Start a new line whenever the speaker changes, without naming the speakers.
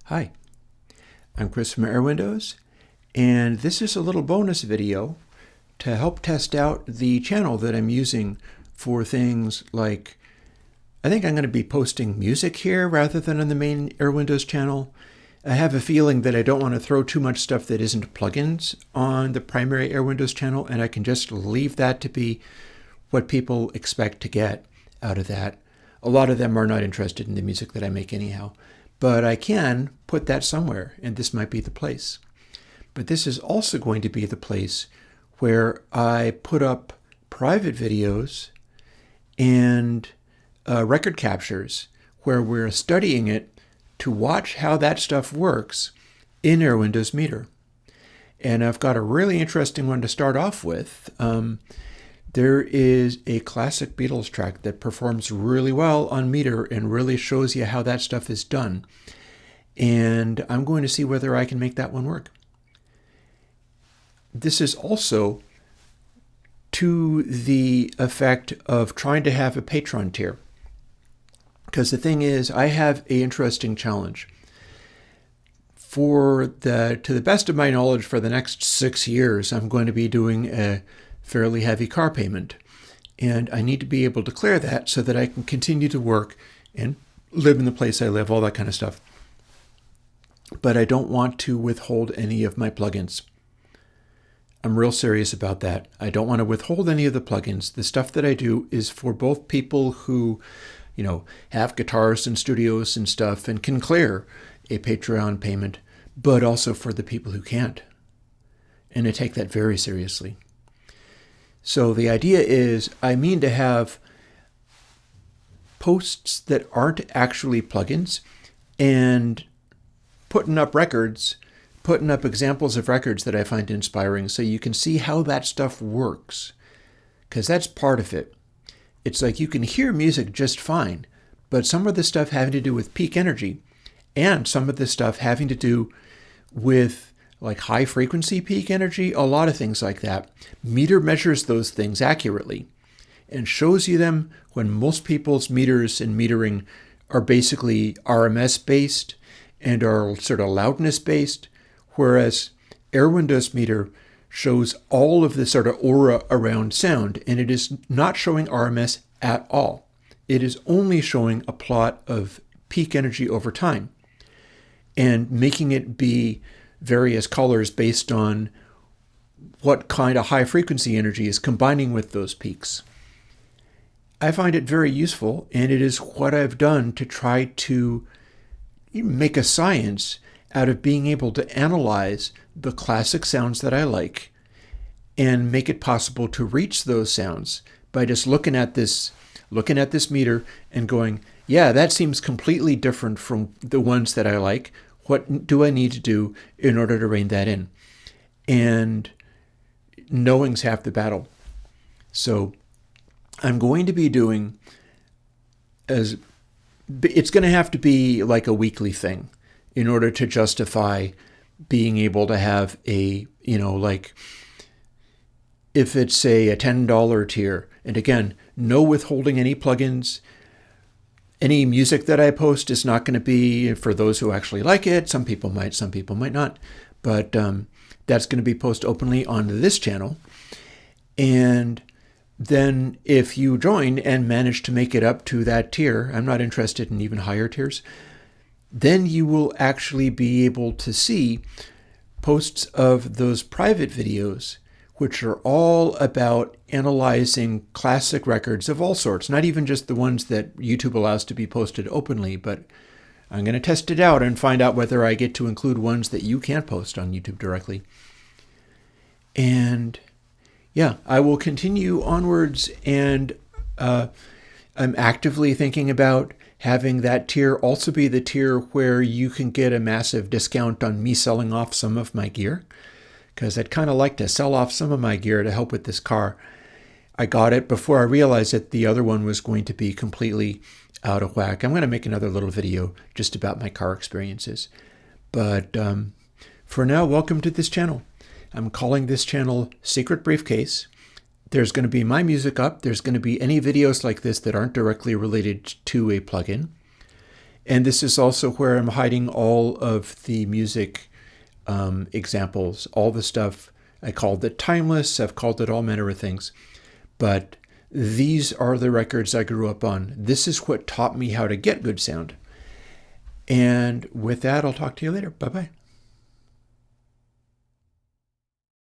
Hi, I'm Chris from Airwindows, and this is a little bonus video to help test out the channel that I'm using for things like, I think I'm going to be posting music here rather than on the main Airwindows channel. I have a feeling that I don't want to throw too much stuff that isn't plugins on the primary Airwindows channel, and I can just leave that to be what people expect to get out of that. A lot of them are not interested in the music that I make anyhow. But I can put that somewhere, and this might be the place. But this is also going to be the place where I put up private videos and record captures where we're studying it to watch how that stuff works in Airwindows Meter. And I've got a really interesting one to start off with. There is a classic Beatles track that performs really well on Meter and really shows you how that stuff is done. And I'm going to see whether I can make that one work. This is also to the effect of trying to have a Patreon tier. Because the thing is, I have an interesting challenge. To the best of my knowledge, for the next 6 years, I'm going to be doing a fairly heavy car payment. And I need to be able to clear that so that I can continue to work and live in the place I live, all that kind of stuff. But I don't want to withhold any of my plugins. I'm real serious about that. I don't want to withhold any of the plugins. The stuff that I do is for both people who, have guitars and studios and stuff and can clear a Patreon payment, but also for the people who can't. And I take that very seriously. So the idea is I mean to have posts that aren't actually plugins and putting up examples of records that I find inspiring so you can see how that stuff works. Because that's part of it. It's like you can hear music just fine, but some of the stuff having to do with peak energy and some of the stuff having to do with like high frequency peak energy, a lot of things like that. Meter measures those things accurately and shows you them when most people's meters and metering are basically RMS based and are sort of loudness based, whereas Airwindows Meter shows all of the sort of aura around sound, and it is not showing RMS at all. It is only showing a plot of peak energy over time and making it be various colors based on what kind of high frequency energy is combining with those peaks. I find it very useful, and it is what I've done to try to make a science out of being able to analyze the classic sounds that I like and make it possible to reach those sounds by just looking at this meter and going, yeah, that seems completely different from the ones that I like. What do I need to do in order to rein that in? And knowing's half the battle. So I'm going to be doing it's going to have to be like a weekly thing in order to justify being able to have a, like if it's say a $10 tier, and again, no withholding any plugins. Any music that I post is not going to be for those who actually like it. Some people might not. But that's going to be posted openly on this channel. And then if you join and manage to make it up to that tier, I'm not interested in even higher tiers, then you will actually be able to see posts of those private videos, which are all about analyzing classic records of all sorts, not even just the ones that YouTube allows to be posted openly, but I'm going to test it out and find out whether I get to include ones that you can't post on YouTube directly. And yeah, I will continue onwards, and I'm actively thinking about having that tier also be the tier where you can get a massive discount on me selling off some of my gear, because I'd kind of like to sell off some of my gear to help with this car. I got it before I realized that the other one was going to be completely out of whack. I'm going to make another little video just about my car experiences. But for now, welcome to this channel. I'm calling this channel Secret Briefcase. There's going to be my music up. There's going to be any videos like this that aren't directly related to a plugin. And this is also where I'm hiding all of the music examples, all the stuff. I called it timeless. I've called it all manner of things. But these are the records I grew up on. This is what taught me how to get good sound. And with that, I'll talk to you later. Bye-bye.